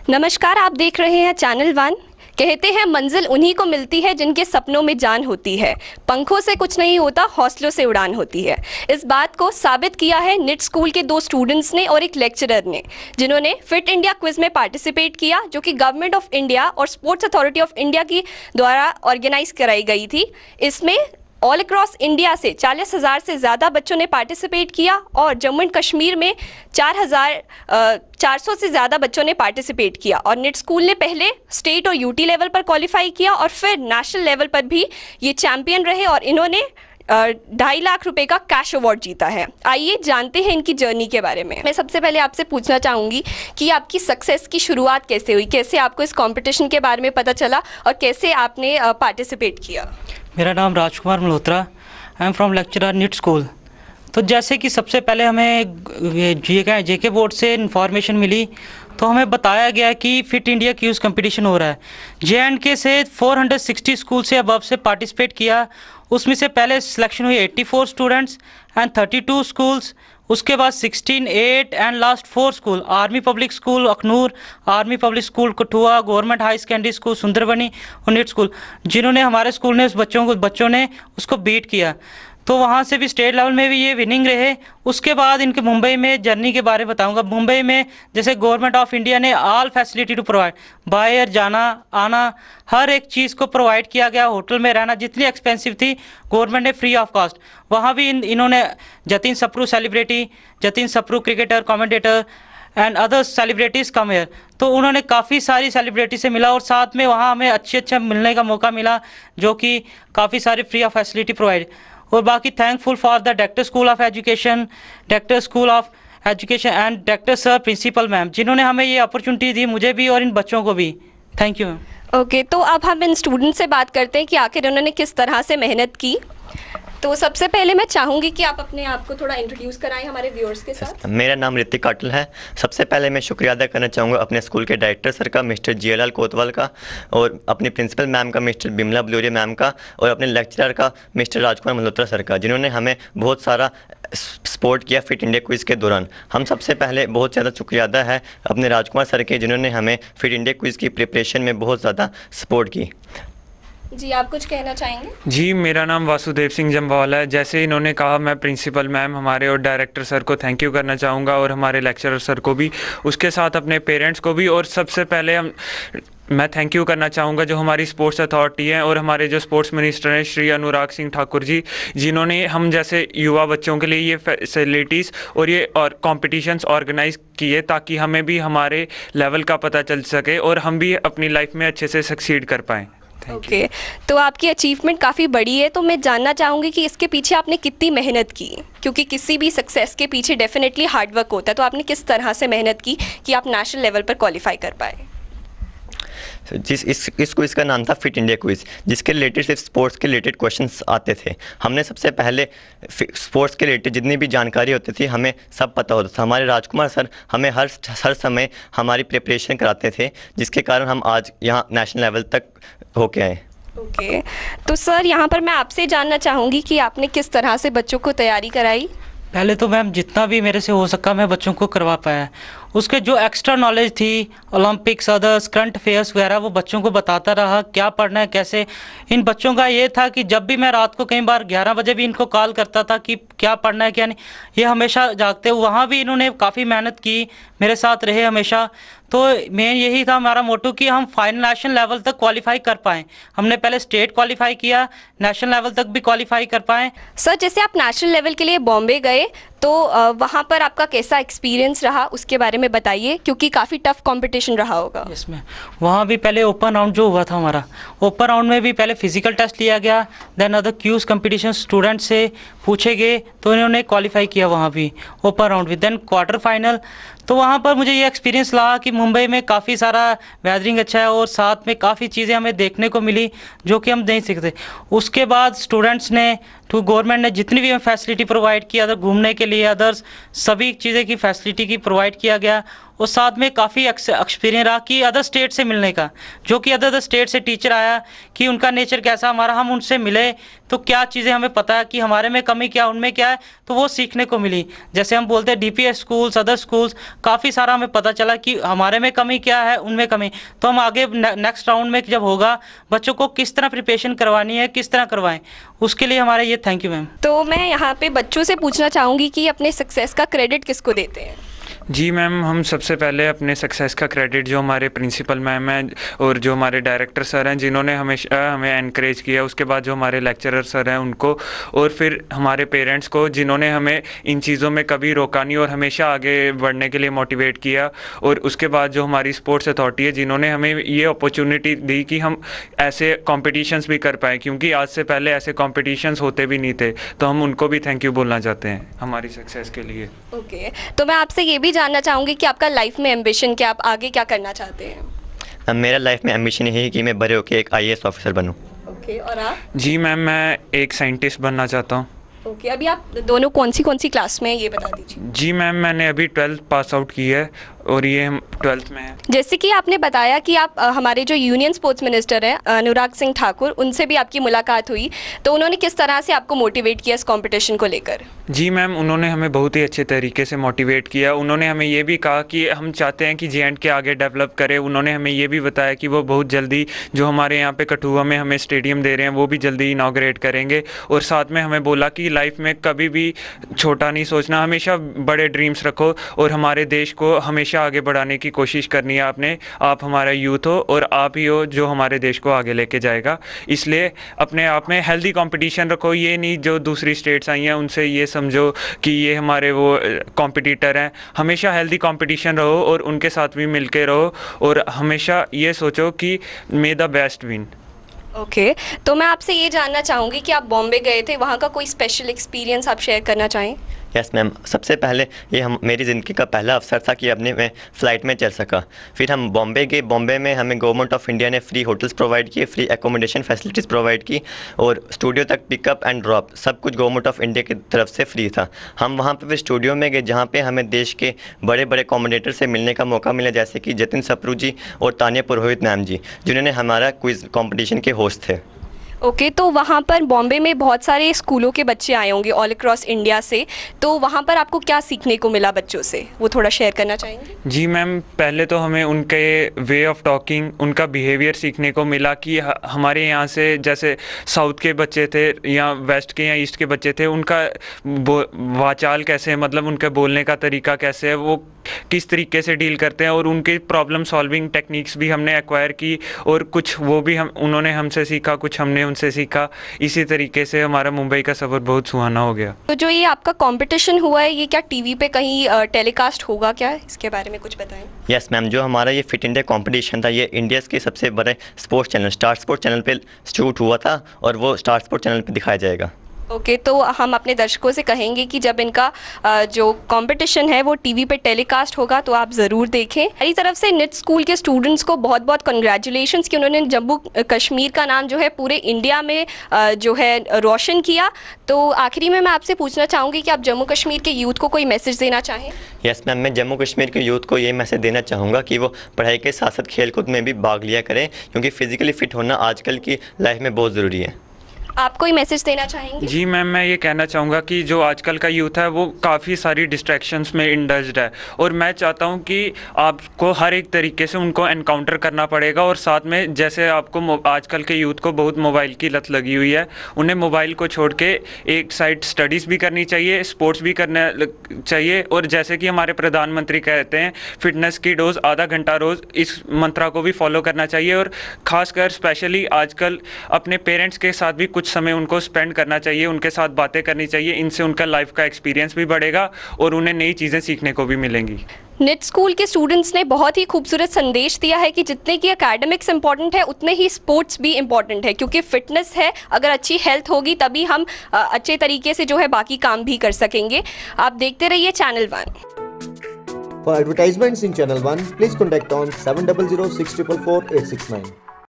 नमस्कार, आप देख रहे हैं चैनल वन। कहते हैं मंजिल उन्हीं को मिलती है जिनके सपनों में जान होती है। पंखों से कुछ नहीं होता, हौसलों से उड़ान होती है। इस बात को साबित किया है निट स्कूल के 2 स्टूडेंट्स ने और एक लेक्चरर ने, जिन्होंने फिट इंडिया क्विज में पार्टिसिपेट किया, जो कि गवर्नमेंट ऑफ इंडिया और स्पोर्ट्स अथॉरिटी ऑफ इंडिया की द्वारा ऑर्गेनाइज कराई गई थी। इसमें ऑल अक्रॉस इंडिया से 40,000 से ज़्यादा बच्चों ने पार्टिसिपेट किया और जम्मू एंड कश्मीर में 4,400 से ज़्यादा बच्चों ने पार्टिसिपेट किया। और निट स्कूल ने पहले स्टेट और यूटी लेवल पर क्वालिफाई किया और फिर नेशनल लेवल पर भी ये चैंपियन रहे और इन्होंने 2.5 लाख रुपए का कैश अवार्ड जीता है। आइए जानते हैं इनकी जर्नी के बारे में। मैं सबसे पहले आपसे पूछना चाहूँगी कि आपकी सक्सेस की शुरुआत कैसे हुई, कैसे आपको इस कंपटीशन के बारे में पता चला और कैसे आपने पार्टिसिपेट किया। मेरा नाम Rajkumar Malhotra, I am from lecturer NIT school. तो जैसे कि सबसे पहले हमें जेके बोर्ड से इन्फॉर्मेशन मिली, तो हमें बताया गया कि फिट इंडिया क्यूज़ कंपटीशन हो रहा है। JNK से 460 स्कूल से अबव से पार्टिसिपेट किया। उसमें से पहले सिलेक्शन हुई 84 स्टूडेंट्स एंड 32 स्कूल्स, उसके बाद 16, 8 and last 4 school, army public school Akhnoor, army public school Kathua, government high secondary school Sundarbani और निट स्कूल, जिन्होंने हमारे स्कूल ने बच्चों ने उसको बीट किया। तो वहाँ से भी स्टेट लेवल में भी ये विनिंग रहे। उसके बाद इनके मुंबई में जर्नी के बारे में बताऊंगा। मुंबई में जैसे गवर्नमेंट ऑफ इंडिया ने ऑल फैसिलिटी टू प्रोवाइड, बाहर जाना आना हर एक चीज़ को प्रोवाइड किया गया। होटल में रहना जितनी एक्सपेंसिव थी गवर्नमेंट ने फ्री ऑफ कॉस्ट। वहाँ भी इन्होंने Jatin Sapru celebrity, Jatin Sapru cricketer, commentator and other celebrities come here, तो उन्होंने काफ़ी सारी सेलिब्रिटी से मिला और साथ में वहाँ हमें अच्छा मिलने का मौका मिला, जो कि काफ़ी सारी फ्री ऑफ फैसिलिटी प्रोवाइड। और बाकी thankful for the director school of education, director school of education and director sir, principal ma'am, जिन्होंने हमें ये अपॉर्चुनिटी दी, मुझे भी और इन बच्चों को भी। Thank you ma'am. ओके, तो अब हम इन स्टूडेंट से बात करते हैं कि आखिर उन्होंने किस तरह से मेहनत की। तो सबसे पहले मैं चाहूँगी कि आप अपने आप को थोड़ा इंट्रोड्यूस कराएं हमारे व्यूअर्स के साथ। मेरा नाम ऋतिक काटल है। सबसे पहले मैं शुक्रिया अदा करना चाहूँगा अपने स्कूल के डायरेक्टर सर का, मिस्टर जीएलएल कोतवाल का, और अपनी प्रिंसिपल मैम का, मिस्टर बिमला बलूरिया मैम का, और अपने लेक्चरर का, मिस्टर राजकुमार मल्होत्रा सर का, जिन्होंने हमें बहुत सारा सपोर्ट किया फिट इंडिया क्विज़ के दौरान। हम सबसे पहले बहुत ज़्यादा शुक्रिया अदा है अपने राजकुमार सर के, जिन्होंने हमें फिट इंडिया क्विज़ की प्रिपरेशन में बहुत ज़्यादा सपोर्ट की। जी, आप कुछ कहना चाहेंगे? जी, मेरा नाम वासुदेव सिंह जम्वाल है। जैसे इन्होंने कहा, मैं प्रिंसिपल मैम हमारे और डायरेक्टर सर को थैंक यू करना चाहूँगा और हमारे लेक्चरर सर को भी, उसके साथ अपने पेरेंट्स को भी। और सबसे पहले मैं थैंक यू करना चाहूँगा जो हमारी स्पोर्ट्स अथॉरिटी है और हमारे जो स्पोर्ट्स मिनिस्टर हैं श्री अनुराग सिंह ठाकुर जी, जिन्होंने हम जैसे युवा बच्चों के लिए ये फैसिलिटीज़ और ये और कॉम्पिटिशन्स ऑर्गेनाइज किए, ताकि हमें भी हमारे लेवल का पता चल सके और हम भी अपनी लाइफ में अच्छे से सक्सीड कर पाएँ। ओके, तो आपकी अचीवमेंट काफ़ी बड़ी है, तो मैं जानना चाहूँगी कि इसके पीछे आपने कितनी मेहनत की, क्योंकि किसी भी सक्सेस के पीछे डेफिनेटली हार्डवर्क होता है। तो आपने किस तरह से मेहनत की कि आप नेशनल लेवल पर क्वालिफाई कर पाए? इस क्विज़ का नाम था फिट इंडिया क्विज़, जिसके रिलेटेड सिर्फ स्पोर्ट्स के रिलेटेड क्वेश्चंस आते थे। हमने सबसे पहले स्पोर्ट्स के रिलेटेड जितनी भी जानकारी होती थी हमें सब पता होता था। हमारे राजकुमार सर हमें हर समय हमारी प्रिपरेशन कराते थे, जिसके कारण हम आज यहाँ नेशनल लेवल तक होके आए। ओके, तो सर यहाँ पर मैं आपसे जानना चाहूँगी कि आपने किस तरह से बच्चों को तैयारी कराई? पहले तो मैम जितना भी मेरे से हो सका मैं बच्चों को करवा पाया। उसके जो एक्स्ट्रा नॉलेज थी, ओलंपिक्स, अदर्स, करंट अफेयर्स वगैरह, वो बच्चों को बताता रहा क्या पढ़ना है कैसे। इन बच्चों का ये था कि जब भी मैं रात को कई बार 11 बजे भी इनको कॉल करता था कि क्या पढ़ना है क्या नहीं, ये हमेशा जागते। वहाँ भी इन्होंने काफ़ी मेहनत की, मेरे साथ रहे हमेशा। तो मैं यही था हमारा मोटो कि हम फाइनल नेशनल लेवल तक क्वालिफाई कर पाएँ। हमने पहले स्टेट क्वालिफाई किया, नेशनल लेवल तक भी क्वालिफाई कर पाएँ। सर, जैसे आप नेशनल लेवल के लिए बॉम्बे गए, तो वहाँ पर आपका कैसा एक्सपीरियंस रहा उसके बारे में बताइए, क्योंकि काफ़ी टफ कंपटीशन रहा होगा। इसमें वहाँ भी पहले ओपन राउंड जो हुआ था हमारा, ओपन राउंड में भी पहले फिजिकल टेस्ट लिया गया, then other quiz competition student से पूछे गए, तो इन्होंने क्वालिफाई किया वहाँ भी ओपन राउंड भी, देन क्वार्टर फाइनल। तो वहाँ पर मुझे ये एक्सपीरियंस लगा कि मुंबई में काफ़ी सारा वेदरिंग अच्छा है और साथ में काफ़ी चीज़ें हमें देखने को मिली जो कि हम नहीं सीखते। उसके बाद स्टूडेंट्स ने गवर्नमेंट ने जितनी भी हमें फैसिलिटी प्रोवाइड किया, अदर घूमने के लिए, अदर्स सभी चीज़ें की फैसिलिटी की प्रोवाइड किया गया। और साथ में काफ़ी एक्सपीरियंस रहा कि अदर स्टेट से मिलने का, जो कि अदर स्टेट से टीचर आया कि उनका नेचर कैसा, हमारा, हम उनसे मिले तो क्या चीज़ें हमें पता है कि हमारे में कमी क्या, उनमें क्या है, तो वो सीखने को मिली। जैसे हम बोलते हैं DPS स्कूल्स, अदर स्कूल्स, काफ़ी सारा हमें पता चला कि हमारे में कमी क्या है, उनमें कमी। तो हम आगे नेक्स्ट राउंड में जब होगा बच्चों को किस तरह प्रिपरेशन करवानी है, किस तरह करवाएं, उसके लिए हमारा ये थैंक यू मैम। तो मैं यहाँ पे बच्चों से पूछना चाहूँगी कि अपने सक्सेस का क्रेडिट किसको देते हैं? जी मैम, हम सबसे पहले अपने सक्सेस का क्रेडिट जो हमारे प्रिंसिपल मैम हैं और जो हमारे डायरेक्टर सर हैं जिन्होंने हमेशा हमें एनकरेज किया, उसके बाद जो हमारे लेक्चरर सर हैं उनको, और फिर हमारे पेरेंट्स को जिन्होंने हमें इन चीज़ों में कभी रोका नहीं और हमेशा आगे बढ़ने के लिए मोटिवेट किया, और उसके बाद जो हमारी स्पोर्ट्स अथॉरिटी है जिन्होंने हमें ये अपॉर्चुनिटी दी कि हम ऐसे कॉम्पिटिशन्स भी कर पाएँ, क्योंकि आज से पहले ऐसे कॉम्पिटिशन्स होते भी नहीं थे। तो हम उनको भी थैंक यू बोलना चाहते हैं हमारी सक्सेस के लिए। ओके, तो मैं आपसे ये भी जानना चाहूँगी कि आपका लाइफ में एम्बिशन क्या, आप आगे क्या करना चाहते हैं? मेरा लाइफ में एम्बिशन यही है कि मैं बड़े होकर एक IAS ऑफिसर बनूं। ओके, और आप? जी मैम, मैं एक साइंटिस्ट बनना चाहता हूँ। ओके, अभी आप दोनों कौन सी क्लास में हैं ये बता दीजिए। जी मैम, मैंने अभी 12th पास आउट की है और ये हम 12th में हैं। जैसे कि आपने बताया कि आप हमारे जो यूनियन स्पोर्ट्स मिनिस्टर हैं अनुराग सिंह ठाकुर, उनसे भी आपकी मुलाकात हुई, तो उन्होंने किस तरह से आपको मोटिवेट किया इस कंपटीशन को लेकर? जी मैम, उन्होंने हमें बहुत ही अच्छे तरीके से मोटिवेट किया। उन्होंने हमें ये भी कहा कि हम चाहते हैं कि J&K आगे डेवलप करे। उन्होंने हमें ये भी बताया कि वो बहुत जल्दी जो हमारे यहाँ पे कठुआ में हमें स्टेडियम दे रहे हैं वो भी जल्दी इनॉग्रेट करेंगे, और साथ में हमें बोला कि लाइफ में कभी भी छोटा नहीं सोचना, हमेशा बड़े ड्रीम्स रखो और हमारे देश को हमेशा आगे बढ़ाने की कोशिश करनी है आपने। आप हमारा यूथ हो और आप ही हो जो हमारे देश को आगे लेके जाएगा, इसलिए अपने आप में हेल्दी कंपटीशन रखो। ये नहीं जो दूसरी स्टेट्स आई हैं उनसे ये समझो कि ये हमारे वो कॉम्पिटिटर हैं। हमेशा हेल्दी कंपटीशन रहो और उनके साथ भी मिलके रहो, और हमेशा ये सोचो कि मे द बेस्ट विन। ओके, तो मैं आपसे ये जानना चाहूँगी कि आप बॉम्बे गए थे, वहाँ का कोई स्पेशल एक्सपीरियंस आप शेयर करना चाहें? यस मैम, सबसे पहले ये मेरी ज़िंदगी का पहला अवसर था कि अपने मैं फ़्लाइट में चल सका। फिर हम बॉम्बे गए। बॉम्बे में हमें गवर्नमेंट ऑफ इंडिया ने फ्री होटल्स प्रोवाइड किए, फ्री एकोमोडेशन फैसिलिटीज़ प्रोवाइड की, और स्टूडियो तक पिकअप एंड ड्रॉप सब कुछ गवर्नमेंट ऑफ इंडिया की तरफ से फ्री था। हम वहाँ पर फिर स्टूडियो में गए जहाँ पर हमें देश के बड़े बड़े कॉमेंटेटर से मिलने का मौका मिला, जैसे कि जतिन सप्रू जी और तानिया पुरोहित मैम जी, जिन्होंने हमारा क्विज़ कॉम्पिटिशन के होस्ट थे। ओके, तो वहाँ पर बॉम्बे में बहुत सारे स्कूलों के बच्चे आए होंगे ऑल अक्रॉस इंडिया से, तो वहाँ पर आपको क्या सीखने को मिला बच्चों से, वो थोड़ा शेयर करना चाहेंगे? जी मैम, पहले तो हमें उनके वे ऑफ टॉकिंग, उनका बिहेवियर सीखने को मिला कि हमारे यहाँ से जैसे साउथ के बच्चे थे या वेस्ट के या ईस्ट के बच्चे थे, उनका वाचाल कैसे है, मतलब उनके बोलने का तरीका कैसे है, वो किस तरीके से डील करते हैं, और उनकी प्रॉब्लम सॉल्विंग टेक्निक्स भी हमने एक्वायर की, और कुछ वो भी उन्होंने हमसे सीखा, कुछ हमने उनसे सीखा। इसी तरीके से हमारा मुंबई का सफ़र बहुत सुहाना हो गया। तो जो ये आपका कंपटीशन हुआ है, ये क्या टीवी पे कहीं टेलीकास्ट होगा क्या, इसके बारे में कुछ बताएं? यस मैम, जो हमारा ये फिट इंडिया कंपटीशन था ये इंडिया के सबसे बड़े sports channel star sports channel पे शूट हुआ था, और वो स्टार स्पोर्ट्स चैनल पे दिखाया जाएगा। ओके, तो हम अपने दर्शकों से कहेंगे कि जब इनका जो कंपटीशन है वो टीवी पे टेलीकास्ट होगा तो आप ज़रूर देखें। मेरी तरफ से निट स्कूल के स्टूडेंट्स को बहुत बहुत कंग्रेचुलेशंस कि उन्होंने जम्मू कश्मीर का नाम जो है पूरे इंडिया में जो है रोशन किया। तो आखिरी में मैं आपसे पूछना चाहूँगी कि आप जम्मू कश्मीर के यूथ को कोई मैसेज देना चाहें? यस मैम, मैं जम्मू कश्मीर के यूथ को ये मैसेज देना चाहूँगा कि वो पढ़ाई के साथ साथ खेल कूद में भी भाग लिया करें, क्योंकि फिज़िकली फ़िट होना आजकल की लाइफ में बहुत ज़रूरी है। आप कोई मैसेज देना चाहेंगे? जी मैम, मैं ये कहना चाहूँगा कि जो आजकल का यूथ है वो काफ़ी सारी डिस्ट्रैक्शंस में इंडल्ज्ड है, और मैं चाहता हूँ कि आपको हर एक तरीके से उनको एनकाउंटर करना पड़ेगा, और साथ में जैसे आपको आजकल के यूथ को बहुत मोबाइल की लत लगी हुई है, उन्हें मोबाइल को छोड़ के एक साइड स्टडीज़ भी करनी चाहिए, स्पोर्ट्स भी करना चाहिए, और जैसे कि हमारे प्रधानमंत्री कहते हैं फिटनेस की डोज आधा घंटा रोज़, इस मंत्रा को भी फॉलो करना चाहिए। और ख़ासकर स्पेशली आजकल अपने पेरेंट्स के साथ भी समय उनको स्पेंड करना चाहिए, उनके साथ बातें करनी चाहिए, इनसे उनका लाइफ का एक्सपीरियंस भी बढ़ेगा और उन्हें नई चीज़ें सीखने को भी मिलेंगी। निट स्कूल के स्टूडेंट्स ने बहुत ही खूबसूरत संदेश दिया है कि जितने की एकेडमिक्स इंपॉर्टेंट है उतने ही स्पोर्ट्स भी इंपॉर्टेंट है, क्योंकि फिटनेस है, अगर अच्छी हेल्थ होगी तभी हम अच्छे तरीके से जो है बाकी काम भी कर सकेंगे। आप देखते रहिए channel 1। For advertisements in Channel 1, please contact on 700 644 869.